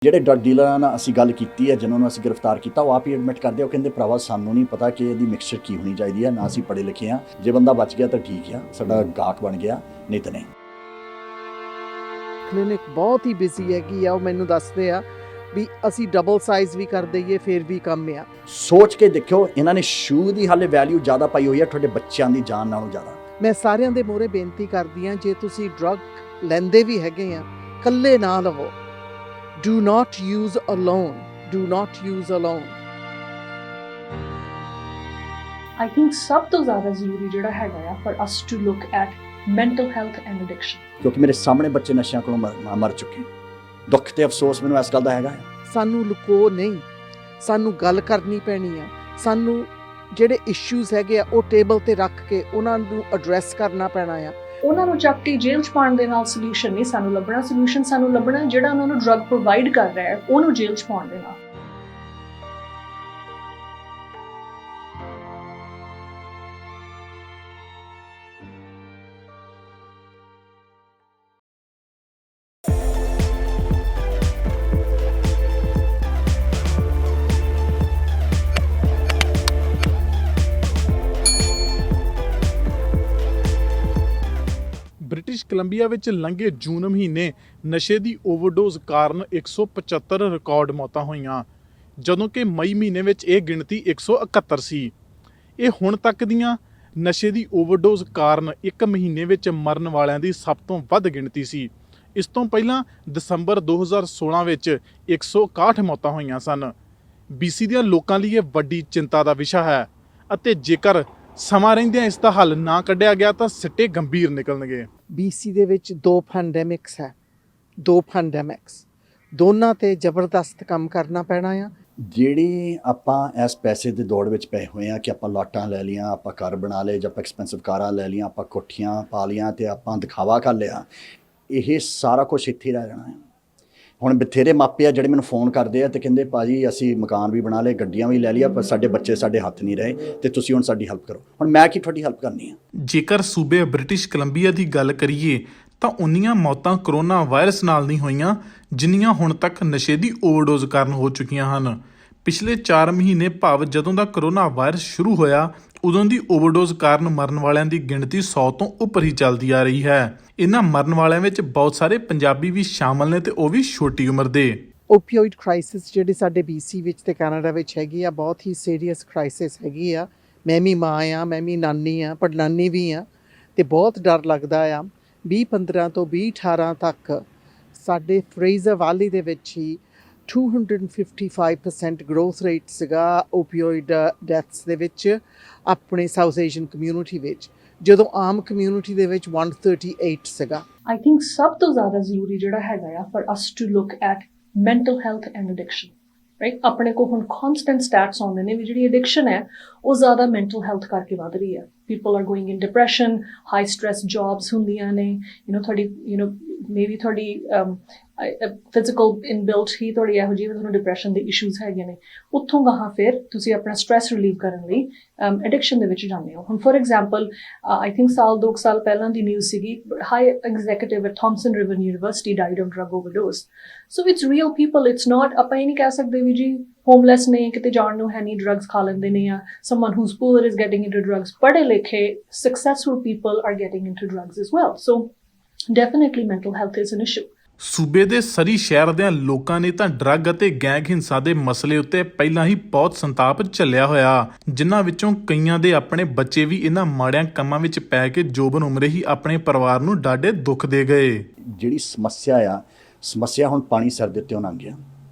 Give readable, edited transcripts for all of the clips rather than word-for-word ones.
ਜਿਹੜੇ ਡਰਗ ਡੀਲਰਾਂ ਨਾਲ ਅਸੀਂ ਗੱਲ ਕੀਤੀ ਹੈ, ਜਿਨ੍ਹਾਂ ਨੂੰ ਅਸੀਂ ਗ੍ਰਿਫਤਾਰ ਕੀਤਾ, ਉਹ ਆਪ ਹੀ ਐਡਮਿਟ ਕਰਦੇ ਆ। ਉਹ ਕਹਿੰਦੇ ਭਰਾਵਾ ਸਾਨੂੰ ਨਹੀਂ ਪਤਾ ਕਿ ਇਹਦੀ ਮਿਕਸਚਰ ਕੀ ਹੋਣੀ ਚਾਹੀਦੀ ਹੈ, ਨਾ ਅਸੀਂ ਪੜ੍ਹੇ ਲਿਖੇ ਆ। ਜੇ ਬੰਦਾ ਬਚ ਗਿਆ ਤਾਂ ਠੀਕ ਆ, ਸਾਡਾ ਗਾਹਕ ਬਣ ਗਿਆ, ਨਹੀਂ ਤਾਂ ਨਹੀਂ। ਕਲੀਨਿਕ ਬਹੁਤ ਹੀ ਬਿਜ਼ੀ ਹੈਗੀ ਆ। ਉਹ ਮੈਨੂੰ ਦੱਸਦੇ ਆ ਵੀ ਅਸੀਂ ਡਬਲ ਸਾਈਜ਼ ਵੀ ਕਰ ਦਈਏ ਫਿਰ ਵੀ ਕੰਮ ਆ। ਸੋਚ ਕੇ ਦੇਖਿਓ, ਇਹਨਾਂ ਨੇ ਸ਼ੂ ਦੀ ਹਾਲੇ ਵੈਲਿਊ ਜ਼ਿਆਦਾ ਪਾਈ ਹੋਈ ਹੈ ਤੁਹਾਡੇ ਬੱਚਿਆਂ ਦੀ ਜਾਨ ਨਾਲੋਂ ਜ਼ਿਆਦਾ। ਮੈਂ ਸਾਰਿਆਂ ਦੇ ਮੂਹਰੇ ਬੇਨਤੀ ਕਰਦੀ ਆ, ਜੇ ਤੁਸੀਂ ਡਰਗ ਲੈਂਦੇ ਵੀ ਹੈਗੇ ਆ, ਇਕੱਲੇ ਨਾ ਲਵੋ। Do not use alone. Do not use alone. I think ਸਭ ਤੋਂ ਜ਼ਿਆਦਾ ਜ਼ਰੂਰੀ ਜਿਹੜਾ ਹੈਗਾ ਆ for us to look at mental health and addiction. ਕਿਉਂਕਿ ਮੇਰੇ ਸਾਹਮਣੇ ਬੱਚੇ ਨਸ਼ਿਆਂ ਕੋਲੋਂ ਮਰ ਚੁੱਕੇ। ਦੁੱਖ ਤੇ ਅਫਸੋਸ ਮੈਨੂੰ ਇਸ ਗੱਲ ਦਾ ਹੈਗਾ। ਸਾਨੂੰ ਲੁਕੋ ਨਹੀਂ, ਸਾਨੂੰ ਗੱਲ ਕਰਨੀ ਪੈਣੀ ਆ। ਸਾਨੂੰ ਜਿਹੜੇ ਇਸ਼ੂਜ਼ ਹੈਗੇ ਆ ਉਹ ਟੇਬਲ ਤੇ ਰੱਖ ਕੇ ਉਹਨਾਂ ਨੂੰ ਐਡਰੈਸ ਕਰਨਾ ਪੈਣਾ ਆ। ਉਹਨਾਂ ਨੂੰ ਚੱਕ ਕੇ ਜੇਲ੍ਹ 'ਚ ਪਾਉਣ ਦੇ ਨਾਲ ਸੋਲੂਸ਼ਨ ਨਹੀਂ ਸਾਨੂੰ ਲੱਭਣਾ। ਸੋਲੂਸ਼ਨ ਸਾਨੂੰ ਲੱਭਣਾ ਜਿਹੜਾ ਉਹਨਾਂ ਨੂੰ ਡਰਗ ਪ੍ਰੋਵਾਈਡ ਕਰ ਰਿਹਾ ਹੈ, ਉਹਨੂੰ ਜੇਲ੍ਹ 'ਚ ਪਾਉਣ ਦੇ ਨਾਲ। ਬ੍ਰਿਟਿਸ਼ ਕੋਲੰਬੀਆ ਵਿੱਚ ਲੰਘੇ ਜੂਨ ਮਹੀਨੇ ਨਸ਼ੇ ਦੀ ਓਵਰਡੋਜ਼ ਕਾਰਨ 175 ਰਿਕਾਰਡ ਮੌਤਾਂ ਹੋਈਆਂ, ਜਦੋਂ ਕਿ ਮਈ ਮਹੀਨੇ ਵਿੱਚ ਇਹ ਗਿਣਤੀ 171 ਸੀ। ਇਹ ਹੁਣ ਤੱਕ ਦੀਆਂ ਨਸ਼ੇ ਦੀ ਓਵਰਡੋਜ਼ ਕਾਰਨ ਇੱਕ ਮਹੀਨੇ ਵਿੱਚ ਮਰਨ ਵਾਲਿਆਂ ਦੀ ਸਭ ਤੋਂ ਵੱਧ ਗਿਣਤੀ ਸੀ। ਇਸ ਤੋਂ ਪਹਿਲਾਂ ਦਸੰਬਰ 2016 ਵਿੱਚ 161 ਮੌਤਾਂ ਹੋਈਆਂ ਸਨ। BC ਦੀਆਂ ਲੋਕਾਂ ਲਈ ਇਹ ਵੱਡੀ ਚਿੰਤਾ ਦਾ ਵਿਸ਼ਾ ਹੈ ਅਤੇ ਜੇਕਰ ਸਮਾਂ ਰਹਿੰਦਿਆਂ ਇਸ ਦਾ ਹੱਲ ਨਾ ਕੱਢਿਆ ਗਿਆ ਤਾਂ ਸਿੱਟੇ ਗੰਭੀਰ ਨਿਕਲਣਗੇ। BC ਦੇ ਵਿੱਚ ਦੋ ਪੈਂਡੈਮਿਕਸ ਹੈ, ਦੋਨਾਂ ਤੇ ਜ਼ਬਰਦਸਤ ਕੰਮ ਕਰਨਾ ਪੈਣਾ ਆ। ਜਿਹੜੀ ਆਪਾਂ ਇਸ ਪੈਸੇ ਦੇ ਦੌੜ ਵਿੱਚ ਪਏ ਹੋਏ ਆ ਕਿ ਆਪਾਂ ਲਾਟਾਂ ਲੈ ਲੀਆਂ, ਆਪਾਂ ਘਰ ਬਣਾ ਲਏ, ਜਾਂ ਆਪਾਂ ਐਕਸਪੈਂਸਿਵ ਕਾਰਾਂ ਲੈ ਲੀਆਂ, ਆਪਾਂ ਕੋਠੀਆਂ ਪਾ ਲੀਆਂ ਤੇ ਆਪਾਂ ਦਿਖਾਵਾ ਕਰ ਲਿਆ, ਇਹ ਸਾਰਾ ਕੁਝ ਇੱਥੇ ਰਹਿ ਜਾਣਾ ਹੈ। ਹੁਣ ਬਥੇਰੇ ਮਾਪੇ ਆ ਜਿਹੜੇ ਮੈਨੂੰ ਫੋਨ ਕਰਦੇ ਆ ਤੇ ਕਹਿੰਦੇ ਭਾਜੀ ਅਸੀਂ ਮਕਾਨ ਵੀ ਬਣਾ ਲਏ, ਗੱਡੀਆਂ ਵੀ ਲੈ ਲਈਆਂ, ਪਰ ਸਾਡੇ ਬੱਚੇ ਸਾਡੇ ਹੱਥ ਨਹੀਂ ਰਹੇ ਤੇ ਤੁਸੀਂ ਹੁਣ ਸਾਡੀ ਹੈਲਪ ਕਰੋ। ਹੁਣ ਮੈਂ ਕੀ ਤੁਹਾਡੀ ਹੈਲਪ ਕਰਨੀ ਆ? ਜੇਕਰ ਸੂਬੇ ਬ੍ਰਿਟਿਸ਼ ਕੋਲੰਬੀਆ ਦੀ ਗੱਲ ਕਰੀਏ ਤਾਂ ਉਨੀਆਂ ਮੌਤਾਂ ਕਰੋਨਾ ਵਾਇਰਸ ਨਾਲ ਨਹੀਂ ਹੋਈਆਂ ਜਿੰਨੀਆਂ ਹੁਣ ਤੱਕ ਨਸ਼ੇ ਦੀ ਓਵਰਡੋਜ਼ ਕਾਰਨ ਹੋ ਚੁੱਕੀਆਂ ਹਨ। ਪਿਛਲੇ 4 ਮਹੀਨੇ ਭਾਵ ਜਦੋਂ ਦਾ ਕਰੋਨਾ ਵਾਇਰਸ ਸ਼ੁਰੂ ਹੋਇਆ ਉਦੋਂ ਦੀ ਓਵਰਡੋਜ਼ ਕਾਰਨ ਮਰਨ ਵਾਲਿਆਂ ਦੀ ਗਿਣਤੀ 100 ਤੋਂ ਉੱਪਰ ਹੀ ਚੱਲਦੀ ਆ ਰਹੀ ਹੈ। ਇਹਨਾਂ ਮਰਨ ਵਾਲਿਆਂ ਵਿੱਚ ਬਹੁਤ ਸਾਰੇ ਪੰਜਾਬੀ ਵੀ ਸ਼ਾਮਲ ਨੇ ਤੇ ਉਹ ਵੀ ਛੋਟੀ ਉਮਰ ਦੇ। ਓਪੀਓਇਡ ਕ੍ਰਾਈਸਿਸ ਜਿਹੜੀ ਸਾਡੇ BC ਵਿੱਚ ਤੇ ਕੈਨੇਡਾ ਵਿੱਚ ਹੈਗੀ ਆ, ਬਹੁਤ ਹੀ ਸੀਰੀਅਸ ਕ੍ਰਾਈਸਿਸ ਹੈਗੀ ਆ। ਮੈਂ ਵੀ ਮਾਂ ਆ, ਮੈਂ ਵੀ ਨਾਨੀ ਆ, ਪੜਨਾਨੀ ਵੀ ਆ ਤੇ ਬਹੁਤ ਡਰ ਲੱਗਦਾ ਆ। 2015 ਤੋਂ 2018 ਤੱਕ ਸਾਡੇ ਫਰੇਜ਼ਰ ਵੈਲੀ ਦੇ ਵਿੱਚ ਹੀ 255% ਗਰੋਥ ਰੇਟ ਸੀਗਾ ਓਪੀਓਇਡ ਡੈਥਸ ਦੇ ਵਿੱਚ ਆਪਣੇ ਸਾਊਥ ਏਸ਼ੀਅਨ ਕਮਿਊਨਿਟੀ ਵਿੱਚ, ਜਦੋਂ ਆਮ ਕਮਿਊਨਿਟੀ ਦੇ ਵਿੱਚ 138 ਸੀਗਾ। I think ਸਭ ਤੋਂ ਜ਼ਿਆਦਾ ਜ਼ਰੂਰੀ ਜਿਹੜਾ ਹੈਗਾ ਆ for us to look at mental health and addiction. Right, ਆਪਣੇ ਕੋਲ ਹੁਣ ਕਨਸਟੈਂਟ ਸਟੈਟਸ ਆਉਂਦੇ ਨੇ ਵੀ ਜਿਹੜੀ ਐਡਿਕਸ਼ਨ ਹੈ ਉਹ ਜ਼ਿਆਦਾ ਮੈਂਟਲ ਹੈਲਥ ਕਰਕੇ ਵੱਧ ਰਹੀ ਹੈ। People are going in depression, high stress jobs ਹੁੰਦੀਆਂ ਨੇ, ਤੁਹਾਡੀ ਮੇਬੀ ਤੁਹਾਡੀ ਫਿਜ਼ੀਕਲ ਇਨਬਿਲਟ ਹੀ ਤੁਹਾਡੀ ਇਹੋ ਜਿਹੀ ਤੁਹਾਨੂੰ ਡਿਪਰੈਸ਼ਨ ਦੇ ਇਸ਼ੂਜ਼ ਹੈਗੇ ਨੇ। ਉੱਥੋਂ ਗਾਹਾਂ ਫਿਰ ਤੁਸੀਂ ਆਪਣਾ ਸਟ੍ਰੈਸ ਰਿਲੀਵ ਕਰਨ ਲਈ ਐਡਿਕਸ਼ਨ ਦੇ ਵਿੱਚ ਜਾਂਦੇ ਹੋ। ਹੁਣ ਫੋਰ ਐਗਜ਼ਾਮਪਲ ਆਈ ਥਿੰਕ 2 ਸਾਲ ਪਹਿਲਾਂ ਦੀ ਨਿਊਜ਼ ਸੀਗੀ, high executive at Thomson river university died of drug overdose. So it's real people, it's not ਆਪਾਂ ਇਹ ਨਹੀਂ ਕਹਿ ਸਕਦੇ ਵੀ ਜੀ ਹੋਮਲੈਸ ਨੇ, ਕਿਤੇ ਜਾਣ ਨੂੰ ਹੈ ਨਹੀਂ, ਡਰੱਗਸ ਖਾ ਲੈਂਦੇ ਨੇ, ਜਾਂ someone whose poor is getting into drugs. ਪੜ੍ਹੇ ਲਿਖੇ successful people are getting into drugs as well. So definitely mental health is an issue. ਸੂਬੇ ਦੇ ਸਰੀ ਸ਼ਹਿਰ ਦੇ ਲੋਕਾਂ ਨੇ ਤਾਂ ਡਰੱਗ ਅਤੇ ਗੈਂਗ ਹਿੰਸਾ ਦੇ ਮਸਲੇ ਉੱਤੇ ਪਹਿਲਾਂ ਹੀ ਬਹੁਤ ਸੰਤਾਪ ਝੱਲਿਆ ਹੋਇਆ, ਜਿਨ੍ਹਾਂ ਵਿੱਚੋਂ ਕਈਆਂ ਦੇ ਆਪਣੇ ਬੱਚੇ ਵੀ ਇਹਨਾਂ ਮਾੜਿਆਂ ਕੰਮਾਂ ਵਿੱਚ ਪੈ ਕੇ ਜੋਬਨ ਉਮਰੇ ਹੀ ਆਪਣੇ ਪਰਿਵਾਰ ਨੂੰ ਡਾਢੇ ਦੁੱਖ ਦੇ ਗਏ। ਜਿਹੜੀ ਸਮੱਸਿਆ ਹੁਣ ਪਾਣੀ ਸਿਰ ਦੇ ਉੱਤੇ ਲੰਘ ਗਿਆ।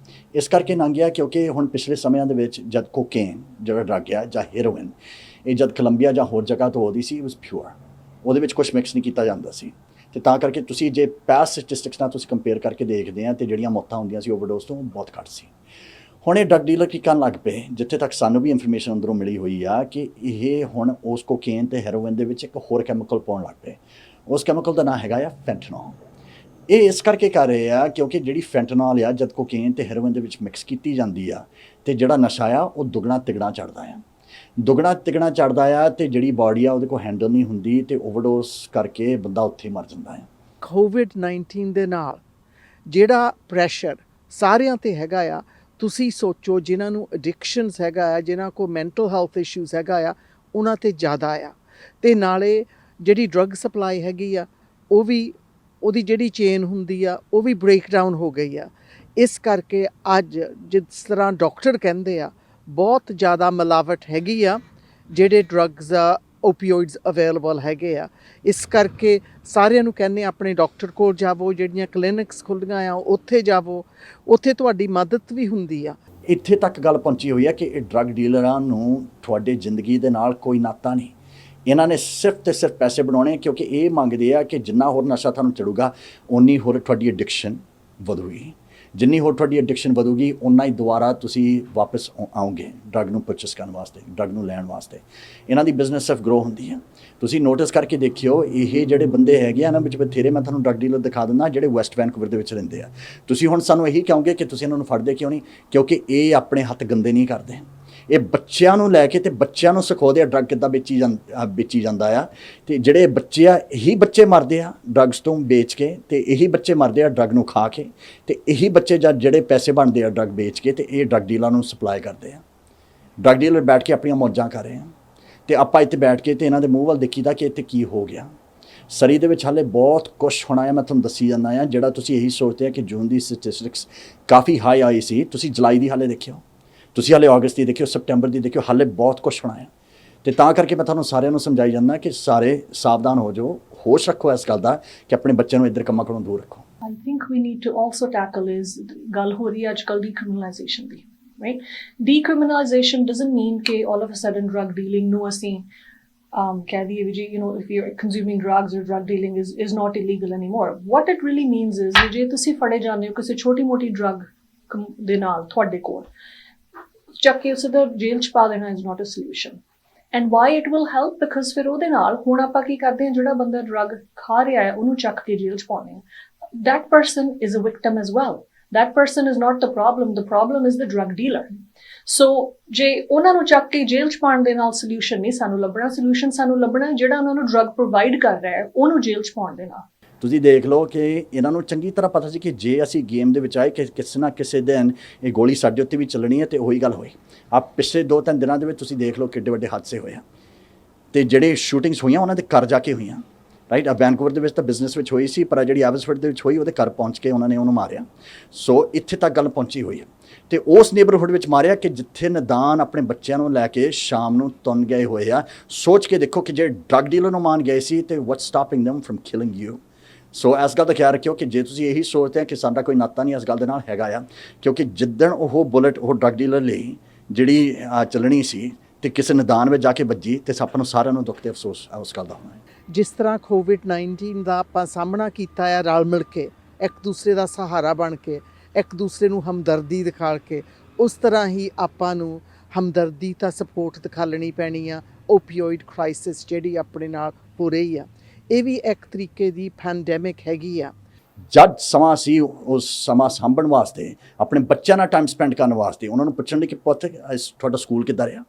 ਇਸ ਕਰਕੇ ਲੰਘ ਗਿਆ ਕਿਉਂਕਿ ਹੁਣ ਪਿਛਲੇ ਸਮਿਆਂ ਦੇ ਵਿੱਚ ਜਦ ਕੋਕੇਨ ਜਿਹੜਾ ਡਰੱਗ ਆ ਜਾਂ ਹੈਰੋਇਨ, ਇਹ ਜਦ ਕੋਲੰਬੀਆ ਜਾਂ ਹੋਰ ਜਗ੍ਹਾ ਤੋਂ ਆਉਂਦੀ ਸੀ, ਵਾਸ ਪਿਓਰ, ਉਹਦੇ ਵਿੱਚ ਕੁਝ ਮਿਕਸ ਨਹੀਂ ਕੀਤਾ ਜਾਂਦਾ ਸੀ। ਅਤੇ ਤਾਂ ਕਰਕੇ ਤੁਸੀਂ ਜੇ ਪਾਸਟ ਸਟੈਟਿਸਟਿਕਸ ਨਾਲ ਤੁਸੀਂ ਕੰਪੇਅਰ ਕਰਕੇ ਦੇਖਦੇ ਆ ਤਾਂ ਜਿਹੜੀਆਂ ਮੌਤਾਂ ਹੁੰਦੀਆਂ ਸੀ ਓਵਰਡੋਜ਼ ਤੋਂ ਬਹੁਤ ਘੱਟ ਸੀ। ਹੁਣ ਇਹ ਡਰੱਗ ਡੀਲਰ ਕੀ ਕਰਨ ਲੱਗ ਪਏ, ਜਿੱਥੇ ਤੱਕ ਸਾਨੂੰ ਵੀ ਇਨਫੋਰਮੇਸ਼ਨ ਅੰਦਰੋਂ ਮਿਲੀ ਹੋਈ ਆ ਕਿ ਇਹ ਹੁਣ ਉਸ ਕੋਕੇਨ ਅਤੇ ਹੈਰੋਇਨ ਦੇ ਵਿੱਚ ਇੱਕ ਹੋਰ ਕੈਮੀਕਲ ਪਾਉਣ ਲੱਗ ਪਏ। ਉਸ ਕੈਮੀਕਲ ਦਾ ਨਾਂ ਹੈਗਾ ਆ ਫੈਂਟਨੋਲ। ਇਹ ਇਸ ਕਰਕੇ ਕਰ ਰਹੇ ਆ ਕਿਉਂਕਿ ਜਿਹੜੀ ਫੈਂਟਨੋਲ ਆ ਜਦ ਕੋਕੇਨ ਅਤੇ ਹੈਰੋਇਨ ਦੇ ਵਿੱਚ ਮਿਕਸ ਕੀਤੀ ਜਾਂਦੀ ਆ ਅਤੇ ਜਿਹੜਾ ਨਸ਼ਾ ਆ ਉਹ ਦੁੱਗਣਾ ਤਿੱਗਣਾ ਚੜ੍ਹਦਾ ਆ ਅਤੇ ਜਿਹੜੀ ਬਾਡੀ ਆ ਉਹਦੇ ਕੋਲ ਹੈਂਡਲ ਨਹੀਂ ਹੁੰਦੀ ਅਤੇ ਓਵਰਡੋਜ਼ ਕਰਕੇ ਬੰਦਾ ਉੱਥੇ ਮਰ ਜਾਂਦਾ ਆ। COVID-19 ਦੇ ਨਾਲ ਜਿਹੜਾ ਪ੍ਰੈਸ਼ਰ ਸਾਰਿਆਂ ਤੇ ਹੈਗਾ ਆ। ਤੁਸੀਂ ਸੋਚੋ ਜਿਨ੍ਹਾਂ ਨੂੰ ਐਡਿਕਸ਼ਨਸ ਹੈਗਾ ਆ, ਜਿਨ੍ਹਾਂ ਕੋਲ ਮੈਂਟਲ ਹੈਲਥ ਇਸ਼ੂਜ਼ ਹੈਗਾ ਆ, ਉਹਨਾਂ ਤੇ ਜ਼ਿਆਦਾ ਆ। ਤੇ ਨਾਲੇ ਜਿਹੜੀ ਡਰੱਗ ਸਪਲਾਈ ਹੈਗੀ ਆ, ਉਹ ਵੀ ਉਹਦੀ ਜਿਹੜੀ ਚੇਨ ਹੁੰਦੀ ਆ ਉਹ ਵੀ ਬ੍ਰੇਕ ਡਾਊਨ ਹੋ ਗਈ ਆ। ਇਸ ਕਰਕੇ ਅੱਜ ਜਿਸ ਤਰ੍ਹਾਂ ਡਾਕਟਰ ਕਹਿੰਦੇ ਆ, ਬਹੁਤ ਜ਼ਿਆਦਾ ਮਿਲਾਵਟ ਹੈਗੀ ਆ ਜਿਹੜੇ ਡਰੱਗਸ ਓਪੀਓਇਡਸ ਅਵੇਲੇਬਲ ਹੈਗੇ ਆ। ਇਸ ਕਰਕੇ ਸਾਰਿਆਂ ਨੂੰ ਕਹਿੰਦੇ ਆਪਣੇ ਡਾਕਟਰ ਕੋਲ ਜਾਵੋ, ਜਿਹੜੀਆਂ ਕਲੀਨਿਕਸ ਖੁੱਲ੍ਹੀਆਂ ਆ ਉੱਥੇ ਜਾਵੋ, ਉੱਥੇ ਤੁਹਾਡੀ ਮਦਦ ਵੀ ਹੁੰਦੀ ਆ। ਇੱਥੇ ਤੱਕ ਗੱਲ ਪਹੁੰਚੀ ਹੋਈ ਹੈ ਕਿ ਇਹ ਡਰੱਗ ਡੀਲਰਾਂ ਨੂੰ ਤੁਹਾਡੀ ਜ਼ਿੰਦਗੀ ਦੇ ਨਾਲ ਕੋਈ ਨਾਤਾ ਨਹੀਂ। ਇਹਨਾਂ ਨੇ ਸਿਰਫ ਤੇ ਸਿਰਫ ਪੈਸੇ ਬਣਾਉਣੇ, ਕਿਉਂਕਿ ਇਹ ਮੰਗਦੇ ਆ ਕਿ ਜਿੰਨਾ ਹੋਰ ਨਸ਼ਾ ਤੁਹਾਨੂੰ ਚੜੂਗਾ ਓਨੀ ਹੋਰ ਤੁਹਾਡੀ ਐਡਿਕਸ਼ਨ ਵਧੂਗੀ। ਜਿੰਨੀ ਹੋਰ ਤੁਹਾਡੀ ਐਡਿਕਸ਼ਨ ਵਧੂਗੀ ਓਨਾ ਹੀ ਦੁਬਾਰਾ ਤੁਸੀਂ ਵਾਪਸ ਆਓਗੇ ਡਰੱਗ ਨੂੰ ਪਰਚੇਸ ਕਰਨ ਵਾਸਤੇ, ਡਰੱਗ ਨੂੰ ਲੈਣ ਵਾਸਤੇ। ਇਹਨਾਂ ਦੀ ਬਿਜ਼ਨਸ ਸਿਰਫ ਗਰੋ ਹੁੰਦੀ ਹੈ। ਤੁਸੀਂ ਨੋਟਿਸ ਕਰਕੇ ਦੇਖਿਓ, ਇਹ ਜਿਹੜੇ ਬੰਦੇ ਹੈਗੇ ਆ ਇਹਨਾਂ ਵਿੱਚ ਬਥੇਰੇ, ਮੈਂ ਤੁਹਾਨੂੰ ਡਰੱਗ ਡੀਲਰ ਦਿਖਾ ਦਿੰਦਾ ਜਿਹੜੇ ਵੈਸਟ ਵੈਨਕੂਵਰ ਦੇ ਵਿੱਚ ਰਹਿੰਦੇ ਆ। ਤੁਸੀਂ ਹੁਣ ਸਾਨੂੰ ਇਹੀ ਕਹੋਗੇ ਕਿ ਤੁਸੀਂ ਇਹਨਾਂ ਨੂੰ ਫੜਦੇ ਕਿਉਂ ਨਹੀਂ, ਕਿਉਂਕਿ ਇਹ ਆਪਣੇ ਹੱਥ ਗੰਦੇ ਨਹੀਂ ਕਰਦੇ। ਇਹ ਬੱਚਿਆਂ ਨੂੰ ਲੈ ਕੇ ਤੇ ਬੱਚਿਆਂ ਨੂੰ ਸਿਖਾਉਂਦੇ ਆ ਡਰੱਗ ਕਿੱਦਾਂ ਵੇਚੀ ਜਾਂਦਾ ਆ। ਤੇ ਜਿਹੜੇ ਬੱਚੇ ਆ, ਇਹੀ ਬੱਚੇ ਮਰਦੇ ਆ ਡਰੱਗਸ ਤੋਂ ਵੇਚ ਕੇ, ਤੇ ਇਹੀ ਬੱਚੇ ਮਰਦੇ ਆ ਡਰੱਗ ਨੂੰ ਖਾ ਕੇ, ਤੇ ਇਹੀ ਬੱਚੇ ਜਿਹੜੇ ਪੈਸੇ ਬਣਦੇ ਆ ਡਰੱਗ ਵੇਚ ਕੇ, ਤੇ ਇਹ ਡਰੱਗ ਡੀਲਰਾਂ ਨੂੰ ਸਪਲਾਈ ਕਰਦੇ ਆ। ਡਰੱਗ ਡੀਲਰ ਬੈਠ ਕੇ ਆਪਣੀਆਂ ਮੌਜਾਂ ਕਰ ਰਹੇ ਆ, ਤੇ ਆਪਾਂ ਇੱਥੇ ਬੈਠ ਕੇ ਤੇ ਇਹਨਾਂ ਦੇ ਮੂੰਹ ਵੱਲ ਦੇਖੀਦਾ ਕਿ ਇੱਥੇ ਕੀ ਹੋ ਗਿਆ। ਸਰੀ ਦੇ ਵਿੱਚ ਹਾਲੇ ਬਹੁਤ ਕੁਛ ਹੋਣਾ ਹੈ। ਮੈਂ ਤੁਹਾਨੂੰ ਦੱਸੀ ਜਾਂਦਾ ਆ, ਜਿਹੜਾ ਤੁਸੀਂ ਇਹੀ ਸੋਚਦੇ ਆ ਕਿ ਜੂਨ ਦੀ ਸਟੈਟਿਸਟਿਕਸ ਕਾਫੀ ਹਾਈ ਆਈ ਸੀ, ਤੁਸੀਂ ਜੁਲਾਈ ਦੀ ਹਾਲੇ ਦੇਖਿਓ, ਤੁਸੀਂ ਹਾਲੇ ਅਗਸਤ ਦੀ ਦੇਖਿਓ, ਸਪਟੈਂਬਰ ਦੀ ਦੇਖਿਓ, ਹਾਲੇ ਬਹੁਤ ਕੁਛ ਹੋਣਾ ਹੈ। ਤੇ ਤਾਂ ਕਰਕੇ ਮੈਂ ਤੁਹਾਨੂੰ ਸਾਰਿਆਂ ਨੂੰ ਸਮਝਾਈ ਜਾਂਦਾ ਕਿ ਸਾਰੇ ਸਾਵਧਾਨ ਹੋ ਜਾਓ, ਹੋਸ਼ ਰੱਖੋ ਇਸ ਗੱਲ ਦਾ ਕਿ ਆਪਣੇ ਬੱਚਿਆਂ ਨੂੰ ਇੱਧਰ ਕੰਮਾਂ ਕੋਲੋਂ ਦੂਰ ਰੱਖੋ। I think we need to also tackle is ਗੱਲ ਹੋ ਰਹੀ ਹੈ ਅੱਜ ਕੱਲ੍ਹ decriminalization the, right? Decriminalization doesn't mean ਕਿ all of a sudden drug dealing ਨੂੰ ਅਸੀਂ ਕਹਿ ਦਈਏ ਵੀ ਜੀ, if you're consuming drugs or drug dealing is not illegal anymore. What it really means is ਜੇ ਤੁਸੀਂ ਫੜੇ ਜਾਂਦੇ ਹੋ ਕਿਸੇ ਛੋਟੀ ਮੋਟੀ ਡਰੱਗ ਦੇ ਨਾਲ, ਤੁਹਾਡੇ ਕੋਲ ਚੱਕ ਕੇ ਉਸੇ ਦਾ ਜੇਲ੍ਹ 'ਚ ਪਾ ਦੇਣਾ is not a solution. And why it will help? Because ਫਿਰ ਉਹਦੇ ਨਾਲ ਹੁਣ ਆਪਾਂ ਕੀ ਕਰਦੇ ਹਾਂ, ਜਿਹੜਾ ਬੰਦਾ ਡਰੱਗ ਖਾ ਰਿਹਾ ਹੈ ਉਹਨੂੰ ਚੱਕ ਕੇ ਜੇਲ੍ਹ 'ਚ ਪਾਉਂਦੇ ਹਾਂ। That person is a victim as well. That person is not the problem. The problem is the drug dealer. So ਜੇ ਉਹਨਾਂ ਨੂੰ ਚੱਕ ਕੇ ਜੇਲ੍ਹ 'ਚ ਪਾਉਣ ਦੇ ਨਾਲ ਸੋਲਿਊਸ਼ਨ ਨਹੀਂ ਸਾਨੂੰ ਲੱਭਣਾ, ਸੋਲਿਊਸ਼ਨ ਸਾਨੂੰ ਲੱਭਣਾ ਜਿਹੜਾ ਉਹਨਾਂ ਨੂੰ ਡਰੱਗ ਪ੍ਰੋਵਾਈਡ ਕਰ ਰਿਹਾ ਹੈ ਉਹਨੂੰ ਜੇਲ੍ਹ 'ਚ ਪਾਉਣ ਦੇ ਨਾਲ। ਤੁਸੀਂ ਦੇਖ ਲਓ ਕਿ ਇਹਨਾਂ ਨੂੰ ਚੰਗੀ ਤਰ੍ਹਾਂ ਪਤਾ ਸੀ ਕਿ ਜੇ ਅਸੀਂ ਗੇਮ ਦੇ ਵਿੱਚ ਆਏ ਕਿ ਕਿਸੇ ਨਾ ਕਿਸੇ ਦਿਨ ਇਹ ਗੋਲੀ ਸਾਡੇ ਉੱਤੇ ਵੀ ਚੱਲਣੀ ਹੈ, ਤੇ ਉਹੀ ਗੱਲ ਹੋਈ। ਆਪ ਪਿਛਲੇ 2-3 ਦਿਨਾਂ ਦੇ ਵਿੱਚ ਤੁਸੀਂ ਦੇਖ ਲਓ ਕਿੱਡੇ ਵੱਡੇ ਹਾਦਸੇ ਹੋਏ ਆ, ਤੇ ਜਿਹੜੇ ਸ਼ੂਟਿੰਗਸ ਹੋਈਆਂ ਉਹਨਾਂ ਦੇ ਘਰ ਜਾ ਕੇ ਹੋਈਆਂ, ਰਾਈਟ। ਵੈਨਕੂਵਰ ਦੇ ਵਿੱਚ ਤਾਂ ਬਿਜ਼ਨਸ ਵਿੱਚ ਹੋਈ ਸੀ, ਪਰ ਜਿਹੜੀ ਐਬਸਫੋਰਡ ਦੇ ਵਿੱਚ ਹੋਈ ਉਹਦੇ ਘਰ ਪਹੁੰਚ ਕੇ ਉਹਨਾਂ ਨੇ ਉਹਨੂੰ ਮਾਰਿਆ। ਸੋ ਇੱਥੇ ਤੱਕ ਗੱਲ ਪਹੁੰਚੀ ਹੋਈ ਹੈ, ਤੇ ਉਸ ਨੇਬਰਹੁੱਡ ਵਿੱਚ ਮਾਰਿਆ ਕਿ ਜਿੱਥੇ ਨਿਦਾਨ ਆਪਣੇ ਬੱਚਿਆਂ ਨੂੰ ਲੈ ਕੇ ਸ਼ਾਮ ਨੂੰ ਤੁੰਨ ਗਏ ਹੋਏ ਆ। ਸੋਚ ਕੇ ਦੇਖੋ ਕਿ ਜੇ ਡਰੱਗ ਡੀਲਰ ਨੂੰ ਮਾਰਨ ਗਏ ਸੀ, ਤੇ what's stopping them from killing you? So ਇਸ ਗੱਲ ਦਾ ਖਿਆਲ ਰੱਖਿਓ ਕਿ ਜੇ ਤੁਸੀਂ ਇਹੀ ਸੋਚਦੇ ਆ ਕਿ ਸਾਡਾ ਕੋਈ ਨਾਤਾ ਨਹੀਂ ਇਸ ਗੱਲ ਦੇ ਨਾਲ ਹੈਗਾ ਆ, ਕਿਉਂਕਿ ਜਿੱਦਣ ਉਹ ਬੁਲਟ ਉਹ ਡਰੱਗ ਡੀਲਰ ਲਈ ਜਿਹੜੀ ਚੱਲਣੀ ਸੀ ਤੇ ਕਿਸੇ ਨਿਦਾਨ ਵਿੱਚ ਜਾ ਕੇ ਵੱਜੀ, ਤੇ ਆਪਾਂ ਨੂੰ ਸਾਰਿਆਂ ਨੂੰ ਦੁੱਖ ਤੇ ਅਫਸੋਸ ਉਸ ਗੱਲ ਦਾ ਹੋਣਾ ਹੈ। ਜਿਸ ਤਰ੍ਹਾਂ ਕੋਵਿਡ-19 ਦਾ ਆਪਾਂ ਸਾਹਮਣਾ ਕੀਤਾ ਆ ਰਲ ਮਿਲ ਕੇ, ਇੱਕ ਦੂਸਰੇ ਦਾ ਸਹਾਰਾ ਬਣ ਕੇ, ਇੱਕ ਦੂਸਰੇ ਨੂੰ ਹਮਦਰਦੀ ਦਿਖਾ ਕੇ, ਉਸ ਤਰ੍ਹਾਂ ਹੀ ਆਪਾਂ ਨੂੰ ਹਮਦਰਦੀ ਤਾਂ ਸਪੋਰਟ ਦਿਖਾਲਣੀ ਪੈਣੀ ਆ। ਓਪੀਓਇਡ ਕ੍ਰਾਈਸਿਸ ਜਿਹੜੀ ਆਪਣੇ ਨਾਲ ਹੋ ਰਹੀ ਆ, ਇਹ ਵੀ ਇੱਕ ਤਰੀਕੇ ਦੀ ਪੈਂਡੈਮਿਕ ਹੈਗੀ ਆ। ਜਦ ਸਮਾਂ ਸੀ ਉਸ ਸਮਾਂ ਸਾਂਭਣ ਵਾਸਤੇ, ਆਪਣੇ ਬੱਚਿਆਂ ਨਾਲ ਟਾਈਮ ਸਪੈਂਡ ਕਰਨ ਵਾਸਤੇ, ਉਹਨਾਂ ਨੂੰ ਪੁੱਛਣ ਲਈ ਕਿ ਪੁੱਤ ਤੁਹਾਡਾ ਸਕੂਲ ਕਿੱਦਾਂ ਰਿਹਾ,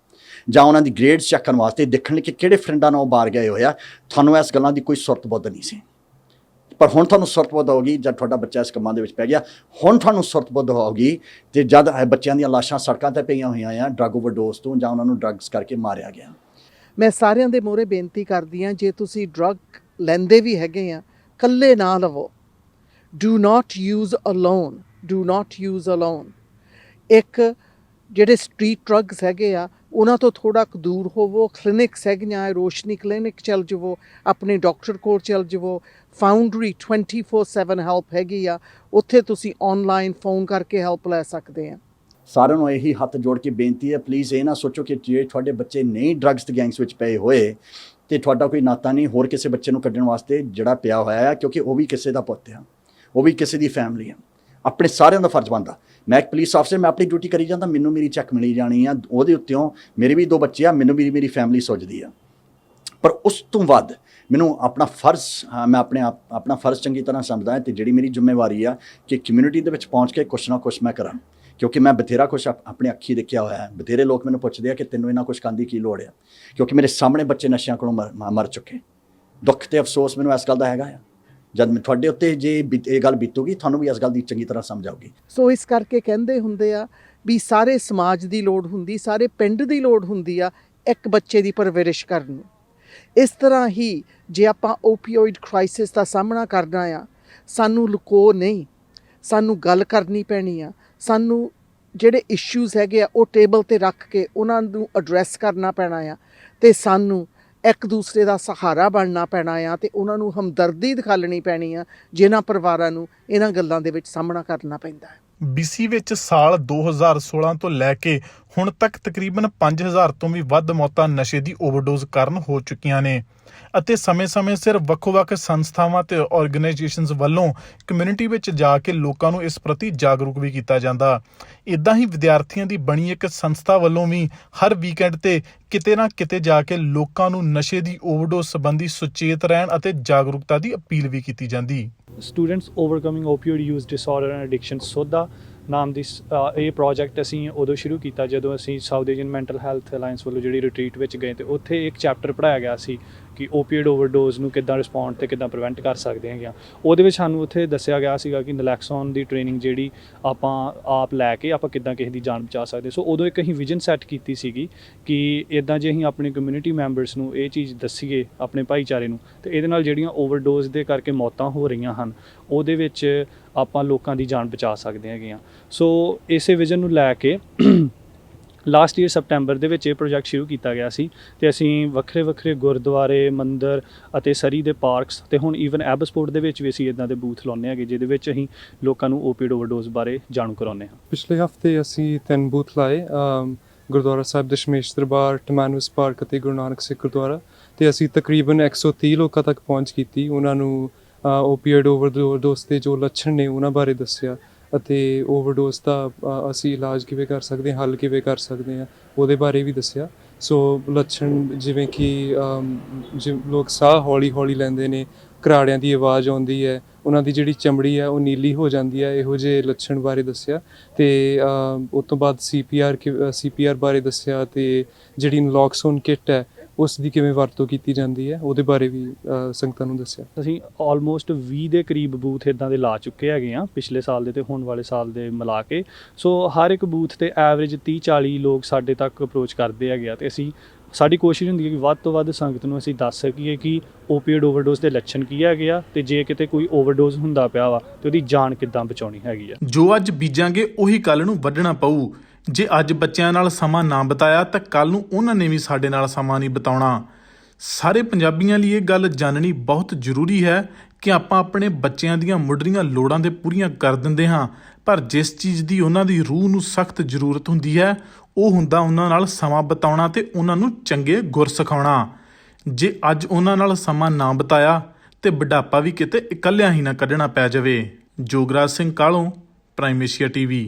ਜਾਂ ਉਹਨਾਂ ਦੀ ਗ੍ਰੇਡਸ ਚੈੱਕ ਕਰਨ ਵਾਸਤੇ, ਦੇਖਣ ਲਈ ਕਿ ਕਿਹੜੇ ਫਰੈਂਡਾਂ ਨਾਲ ਉਹ ਬਾਹਰ ਗਏ ਹੋਏ ਆ, ਤੁਹਾਨੂੰ ਇਸ ਗੱਲਾਂ ਦੀ ਕੋਈ ਸੁਰਤ ਬੁੱਧ ਨਹੀਂ ਸੀ। ਪਰ ਹੁਣ ਤੁਹਾਨੂੰ ਸੁਰਤ ਬੁੱਧ ਹੋਊਗੀ ਜਦ ਤੁਹਾਡਾ ਬੱਚਾ ਇਸ ਕੰਮਾਂ ਦੇ ਵਿੱਚ ਪੈ ਗਿਆ। ਹੁਣ ਤੁਹਾਨੂੰ ਸੁਰਤ ਬੁੱਧ ਹੋਊਗੀ ਤੇ ਜਦ ਬੱਚਿਆਂ ਦੀਆਂ ਲਾਸ਼ਾਂ ਸੜਕਾਂ 'ਤੇ ਪਈਆਂ ਹੋਈਆਂ ਆ ਡਰੱਗ ਓਵਰਡੋਜ਼ ਤੋਂ, ਜਾਂ ਉਹਨਾਂ ਨੂੰ ਡਰੱਗਸ ਕਰਕੇ ਮਾਰਿਆ ਗਿਆ। ਮੈਂ ਸਾਰਿਆਂ ਦੇ ਮੂਹਰੇ ਬੇਨਤੀ ਕਰਦੀ ਹਾਂ, ਜੇ ਤੁਸੀਂ ਡਰੱਗ ਲੈਂਦੇ ਵੀ ਹੈਗੇ ਆ, ਇਕੱਲੇ ਨਾ ਲਵੋ। Do not use alone, do not use alone. ਇੱਕ ਜਿਹੜੇ ਸਟਰੀਟ ਡਰੱਗਸ ਹੈਗੇ ਆ ਉਹਨਾਂ ਤੋਂ ਥੋੜ੍ਹਾ ਕੁ ਦੂਰ ਹੋਵੋ। ਕਲੀਨਿਕਸ ਹੈਗੀਆਂ, ਰੋਸ਼ਨੀ ਕਲੀਨਿਕ ਚੱਲ ਜਾਵੋ, ਆਪਣੇ ਡਾਕਟਰ ਕੋਲ ਚੱਲ ਜਾਵੋ। ਫਾਊਂਡਰੀ 24/7 ਹੈਲਪ ਹੈਗੀ ਆ, ਉੱਥੇ ਤੁਸੀਂ ਔਨਲਾਈਨ ਫੋਨ ਕਰਕੇ ਹੈਲਪ ਲੈ ਸਕਦੇ ਆ। ਸਾਰਿਆਂ ਨੂੰ ਇਹੀ ਹੱਥ ਜੋੜ ਕੇ ਬੇਨਤੀ ਹੈ, ਪਲੀਜ਼ ਇਹ ਨਾ ਸੋਚੋ ਕਿ ਜੇ ਤੁਹਾਡੇ ਬੱਚੇ ਨਹੀਂ ਡਰੱਗਸ ਤੇ ਗੈਂਗਸ ਵਿੱਚ ਪਏ ਹੋਏ ਤੇ ਤੁਹਾਡਾ ਕੋਈ ਨਾਤਾ ਨਹੀਂ ਹੋਰ ਕਿਸੇ ਬੱਚੇ ਨੂੰ ਕੱਢਣ ਵਾਸਤੇ ਜਿਹੜਾ ਪਿਆ ਹੋਇਆ ਹੈ, ਕਿਉਂਕਿ ਉਹ ਵੀ ਕਿਸੇ ਦਾ ਪੁੱਤ ਆ, ਉਹ ਵੀ ਕਿਸੇ ਦੀ ਫੈਮਿਲੀ ਆ। ਆਪਣੇ ਸਾਰਿਆਂ ਦਾ ਫਰਜ਼ ਬਣਦਾ। ਮੈਂ ਇੱਕ ਪੁਲਿਸ ਅਫਸਰ, ਮੈਂ ਆਪਣੀ ਡਿਊਟੀ ਕਰੀ ਜਾਂਦਾ, ਮੈਨੂੰ ਮੇਰੀ ਚੈੱਕ ਮਿਲੀ ਜਾਣੀ ਆ, ਉਹਦੇ ਉੱਤੋਂ ਮੇਰੇ ਵੀ 2 ਬੱਚੇ ਆ, ਮੈਨੂੰ ਵੀ ਮੇਰੀ ਫੈਮਿਲੀ ਸੋਚਦੀ ਆ। ਪਰ ਉਸ ਤੋਂ ਵੱਧ ਮੈਨੂੰ ਆਪਣਾ ਫਰਜ਼, ਮੈਂ ਆਪਣਾ ਫਰਜ਼ ਚੰਗੀ ਤਰ੍ਹਾਂ ਸਮਝਦਾ ਹਾਂ, ਤੇ ਜਿਹੜੀ ਮੇਰੀ ਜ਼ਿੰਮੇਵਾਰੀ ਆ ਕਿ ਕਮਿਊਨਿਟੀ ਦੇ ਵਿੱਚ ਪਹੁੰਚ ਕੇ ਕੁਛ ਨਾ ਕੁਛ ਮੈਂ ਕਰਾਂ, ਕਿਉਂਕਿ ਮੈਂ ਬਥੇਰਾ ਕੁਛ ਆਪਣੇ ਅੱਖੀ ਦੇਖਿਆ ਹੋਇਆ ਹੈ। ਬਥੇਰੇ ਲੋਕ ਮੈਨੂੰ ਪੁੱਛਦੇ ਆ ਕਿ ਤੈਨੂੰ ਇਹਨਾਂ ਕੁਛ ਕਰਨ ਦੀ ਕੀ ਲੋੜ ਆ, ਕਿਉਂਕਿ ਮੇਰੇ ਸਾਹਮਣੇ ਬੱਚੇ ਨਸ਼ਿਆਂ ਕੋਲੋਂ ਮਰ ਚੁੱਕੇ। ਦੁੱਖ ਤੇ ਅਫਸੋਸ ਮੈਨੂੰ ਇਸ ਗੱਲ ਦਾ ਹੈਗਾ ਆ। ਜਦ ਤੁਹਾਡੇ ਉੱਤੇ ਜੇ ਇਹ ਗੱਲ ਬੀਤੂਗੀ ਤੁਹਾਨੂੰ ਵੀ ਇਸ ਗੱਲ ਦੀ ਚੰਗੀ ਤਰ੍ਹਾਂ ਸਮਝ ਆਊਗੀ। ਸੋ ਇਸ ਕਰਕੇ ਕਹਿੰਦੇ ਹੁੰਦੇ ਆ ਵੀ ਸਾਰੇ ਸਮਾਜ ਦੀ ਲੋੜ ਹੁੰਦੀ, ਸਾਰੇ ਪਿੰਡ ਦੀ ਲੋੜ ਹੁੰਦੀ ਆ ਇੱਕ ਬੱਚੇ ਦੀ ਪਰਵਰਿਸ਼ ਕਰਨ ਨੂੰ। ਇਸ ਤਰ੍ਹਾਂ ਹੀ ਜੇ ਆਪਾਂ ਓਪੀਓਇਡ ਕ੍ਰਾਈਸਿਸ ਦਾ ਸਾਹਮਣਾ ਕਰਨਾ ਆ, ਸਾਨੂੰ ਲੁਕੋ ਨਹੀਂ, ਸਾਨੂੰ ਗੱਲ ਕਰਨੀ ਪੈਣੀ ਆ। ਸਾਨੂੰ ਜਿਹੜੇ ਇਸ਼ੂਜ਼ ਹੈਗੇ ਆ ਉਹ ਟੇਬਲ ਤੇ ਰੱਖ ਕੇ ਉਹਨਾਂ ਨੂੰ ਐਡਰੈਸ ਕਰਨਾ ਪੈਣਾ ਆ, ਤੇ ਸਾਨੂੰ ਇੱਕ ਦੂਸਰੇ ਦਾ ਸਹਾਰਾ ਬਣਨਾ ਪੈਣਾ ਆ, ਤੇ ਉਹਨਾਂ ਨੂੰ ਹਮਦਰਦੀ ਦਿਖਾਲਣੀ ਪੈਣੀ ਆ ਜਿਨ੍ਹਾਂ ਪਰਿਵਾਰਾਂ ਨੂੰ ਇਹਨਾਂ ਗੱਲਾਂ ਦੇ ਵਿੱਚ ਸਾਹਮਣਾ ਕਰਨਾ ਪੈਂਦਾ ਹੈ। BC ਵਿੱਚ ਸਾਲ 2016 ਤੋਂ ਲੈ ਕੇ ਹੁਣ ਤੱਕ ਤਕਰੀਬਨ 5000 ਤੋਂ ਵੀ ਵੱਧ ਮੌਤਾਂ ਨਸ਼ੇ ਦੀ ਓਵਰਡੋਜ਼ ਕਾਰਨ ਹੋ ਚੁੱਕੀਆਂ ਨੇ ਅਤੇ ਸਮੇਂ-ਸਮੇਂ ਸਿਰ ਵੱਖੋ-ਵੱਖ ਸੰਸਥਾਵਾਂ ਤੇ ਆਰਗੇਨਾਈਜੇਸ਼ਨਸ ਵੱਲੋਂ ਕਮਿਊਨਿਟੀ ਵਿੱਚ ਜਾ ਕੇ ਲੋਕਾਂ ਨੂੰ ਇਸ ਪ੍ਰਤੀ ਜਾਗਰੂਕ ਵੀ ਕੀਤਾ ਜਾਂਦਾ। ਇੱਦਾਂ ਹੀ ਵਿਦਿਆਰਥੀਆਂ ਦੀ ਬਣੀ ਇੱਕ ਸੰਸਥਾ ਵੱਲੋਂ ਵੀ ਹਰ ਵੀਕਐਂਡ ਤੇ ਕਿਤੇ ਨਾ ਕਿਤੇ ਜਾ ਕੇ ਲੋਕਾਂ ਨੂੰ ਨਸ਼ੇ ਦੀ ਓਵਰਡੋਜ਼ ਸੰਬੰਧੀ ਸੁਚੇਤ ਰਹਿਣ ਅਤੇ ਜਾਗਰੂਕਤਾ ਦੀ ਅਪੀਲ ਵੀ ਕੀਤੀ ਜਾਂਦੀ। Students overcoming opioid use disorder and addiction ਸੋਧਾ ਨਾਮ ਦੀ ਇਹ ਪ੍ਰੋਜੈਕਟ ਅਸੀਂ ਉਦੋਂ ਸ਼ੁਰੂ ਕੀਤਾ ਜਦੋਂ ਅਸੀਂ south Asian mental health alliance ਵੱਲੋਂ ਜਿਹੜੀ ਰਿਟਰੀਟ ਵਿੱਚ ਗਏ, ਤੇ ਉੱਥੇ ਇੱਕ ਚੈਪਟਰ ਪੜ੍ਹਾਇਆ ਗਿਆ ਸੀ ਕਿ ਓਪੀਓਇਡ ਓਵਰਡੋਜ਼ ਨੂੰ ਕਿੱਦਾਂ ਰਿਸਪੌਂਡ ਤੇ ਕਿੱਦਾਂ ਪ੍ਰੀਵੈਂਟ ਕਰ ਸਕਦੇ ਹੈਗੇ ਆ। ਉਹਦੇ ਵਿੱਚ ਸਾਨੂੰ ਉੱਥੇ ਦੱਸਿਆ ਗਿਆ ਸੀਗਾ ਕਿ ਨਲੈਕਸੋਨ ਦੀ ਟ੍ਰੇਨਿੰਗ ਜਿਹੜੀ ਆਪਾਂ ਆਪ ਲੈ ਕੇ ਆਪਾਂ ਕਿੱਦਾਂ ਕਿਸੇ ਦੀ ਜਾਨ ਬਚਾ ਸਕਦੇ। ਸੋ ਉਦੋਂ ਇੱਕ ਅਸੀਂ ਵਿਜ਼ਨ ਸੈੱਟ ਕੀਤੀ ਸੀਗੀ ਕਿ ਇੱਦਾਂ ਜੇ ਅਸੀਂ ਆਪਣੀ ਕਮਿਊਨਿਟੀ ਮੈਂਬਰਸ ਨੂੰ ਇਹ ਚੀਜ਼ ਦੱਸੀਏ, ਆਪਣੇ ਭਾਈਚਾਰੇ ਨੂੰ, ਤੇ ਇਹਦੇ ਨਾਲ ਜਿਹੜੀਆਂ ਓਵਰਡੋਜ਼ ਦੇ ਕਰਕੇ ਮੌਤਾਂ ਹੋ ਰਹੀਆਂ ਹਨ ਉਹਦੇ ਵਿੱਚ ਆਪਾਂ ਲੋਕਾਂ ਦੀ ਜਾਨ ਬਚਾ ਸਕਦੇ ਹੈਗੇ ਆ। ਸੋ ਇਸੇ ਵਿਜ਼ਨ ਨੂੰ ਲੈ ਕੇ ਲਾਸਟ ਈਅਰ ਸਪਟੈਂਬਰ ਦੇ ਵਿੱਚ ਇਹ ਪ੍ਰੋਜੈਕਟ ਸ਼ੁਰੂ ਕੀਤਾ ਗਿਆ ਸੀ, ਤੇ ਅਸੀਂ ਵੱਖਰੇ ਗੁਰਦੁਆਰੇ, ਮੰਦਿਰ ਅਤੇ ਸਰੀ ਦੇ ਪਾਰਕਸ ਤੇ ਹੁਣ ਈਵਨ ਐਬਸਪੋਰਟ ਦੇ ਵਿੱਚ ਵੀ ਅਸੀਂ ਇੱਦਾਂ ਦੇ ਬੂਥ ਲਾਉਂਦੇ ਹੈਗੇ ਜਿਹਦੇ ਵਿੱਚ ਅਸੀਂ ਲੋਕਾਂ ਨੂੰ ਓਪੀਓਇਡ ਓਵਰਡੋਜ਼ ਬਾਰੇ ਜਾਣੂ ਕਰਾਉਂਦੇ ਹਾਂ। ਪਿਛਲੇ ਹਫਤੇ ਅਸੀਂ 3 ਬੂਥ ਲਾਏ ਗੁਰਦੁਆਰਾ ਸਾਹਿਬ ਦਸ਼ਮੇਸ਼ ਦਰਬਾਰ, ਟਮਾਨਵਸ ਪਾਰਕ ਅਤੇ ਗੁਰੂ ਨਾਨਕ ਸਿੱਖ ਗੁਰਦੁਆਰਾ, ਤੇ ਅਸੀਂ ਤਕਰੀਬਨ 130 ਲੋਕਾਂ ਤੱਕ ਪਹੁੰਚ ਕੀਤੀ। ਉਹਨਾਂ ਨੂੰ ਓਪੀਓਇਡ ਓਵਰਡੋਜ਼ ਦੇ ਜੋ ਲੱਛਣ ਨੇ ਉਹਨਾਂ ਬਾਰੇ ਦੱਸਿਆ ਅਤੇ ਓਵਰਡੋਜ਼ ਦਾ ਅਸੀਂ ਇਲਾਜ ਕਿਵੇਂ ਕਰ ਸਕਦੇ ਹਾਂ, ਹੱਲ ਕਿਵੇਂ ਕਰ ਸਕਦੇ ਹਾਂ, ਉਹਦੇ ਬਾਰੇ ਵੀ ਦੱਸਿਆ। ਸੋ ਲੱਛਣ ਜਿਵੇਂ ਕਿ ਲੋਕ ਸਾਹ ਹੌਲੀ ਲੈਂਦੇ ਨੇ, ਘਰਾੜਿਆਂ ਦੀ ਆਵਾਜ਼ ਆਉਂਦੀ ਹੈ, ਉਹਨਾਂ ਦੀ ਜਿਹੜੀ ਚਮੜੀ ਹੈ ਉਹ ਨੀਲੀ ਹੋ ਜਾਂਦੀ ਹੈ, ਇਹੋ ਜਿਹੇ ਲੱਛਣ ਬਾਰੇ ਦੱਸਿਆ। ਤੇ ਉਸ ਤੋਂ ਬਾਅਦ CPR ਬਾਰੇ ਦੱਸਿਆ, ਤੇ ਜਿਹੜੀ ਨਲੌਕਸੋਨ ਕਿੱਟ ਹੈ ਉਸ ਦੀ ਕਿਵੇਂ ਵਰਤੋਂ ਕੀਤੀ ਜਾਂਦੀ ਹੈ ਉਹਦੇ ਬਾਰੇ ਵੀ ਸੰਗਤਾਂ ਨੂੰ ਦੱਸਿਆ। ਅਸੀਂ ਆਲਮੋਸਟ 20 ਦੇ ਕਰੀਬ ਬੂਥ ਇੱਦਾਂ ਦੇ ਲਾ ਚੁੱਕੇ ਹੈਗੇ ਆ, ਪਿਛਲੇ ਸਾਲ ਦੇ ਤੇ ਹੁਣ ਵਾਲੇ ਸਾਲ ਦੇ ਮਿਲਾ ਕੇ। ਸੋ ਹਰ ਇੱਕ ਬੂਥ ਤੇ ਐਵਰੇਜ 30-40 ਲੋਕ ਸਾਡੇ ਤੱਕ ਅਪਰੋਚ ਕਰਦੇ ਹੈਗੇ ਆ, ਤੇ ਸਾਡੀ ਕੋਸ਼ਿਸ਼ ਹੁੰਦੀ ਹੈ ਕਿ ਵੱਧ ਤੋਂ ਵੱਧ ਸੰਗਤ ਨੂੰ ਅਸੀਂ ਦੱਸ ਸਕੀਏ ਕਿ ਓਪੀਓਇਡ ਓਵਰਡੋਜ਼ ਦੇ ਲੱਛਣ ਕੀ ਹੈਗੇ ਆ, ਤੇ ਜੇ ਕਿਤੇ ਕੋਈ ਓਵਰਡੋਜ਼ ਹੁੰਦਾ ਪਿਆ ਵਾ ਤੇ ਉਹਦੀ ਜਾਨ ਕਿੱਦਾਂ ਬਚਾਉਣੀ ਹੈਗੀ ਆ। ਜੋ ਅੱਜ ਬੀਜਾਂਗੇ ਉਹੀ ਕੱਲ ਨੂੰ ਵੱਢਣਾ ਪਊ। ਜੇ ਅੱਜ ਬੱਚਿਆਂ ਨਾਲ ਸਮਾਂ ਨਾ ਬਿਤਾਇਆ ਤਾਂ ਕੱਲ ਨੂੰ ਉਹਨਾਂ ਨੇ ਵੀ ਸਾਡੇ ਨਾਲ ਸਮਾਂ ਨਹੀਂ ਬਿਤਾਉਣਾ। ਸਾਰੇ ਪੰਜਾਬੀਆਂ ਲਈ ਇਹ ਗੱਲ ਜਾਣਨੀ ਬਹੁਤ ਜ਼ਰੂਰੀ ਹੈ ਕਿ ਆਪਾਂ ਆਪਣੇ ਬੱਚਿਆਂ ਦੀਆਂ ਮੁੱਢਲੀਆਂ ਲੋੜਾਂ ਦੇ ਪੂਰੀਆਂ ਕਰ ਦਿੰਦੇ ਹਾਂ, ਪਰ ਜਿਸ ਚੀਜ਼ ਦੀ ਉਹਨਾਂ ਦੀ ਰੂਹ ਨੂੰ ਸਖਤ ਜ਼ਰੂਰਤ ਹੁੰਦੀ ਹੈ ਉਹ ਹੁੰਦਾ ਉਹਨਾਂ ਨਾਲ ਸਮਾਂ ਬਿਤਾਉਣਾ ਤੇ ਉਹਨਾਂ ਨੂੰ ਚੰਗੇ ਗੁਰ ਸਿਖਾਉਣਾ। ਜੇ ਅੱਜ ਉਹਨਾਂ ਨਾਲ ਸਮਾਂ ਨਾ ਬਿਤਾਇਆ ਤੇ ਬੁਢਾਪਾ ਵੀ ਕਿਤੇ ਇਕੱਲਿਆਂ ਹੀ ਨਾ ਕੱਢਣਾ ਪੈ ਜਾਵੇ। Jograj Singh Kahlon, prime Asia TV।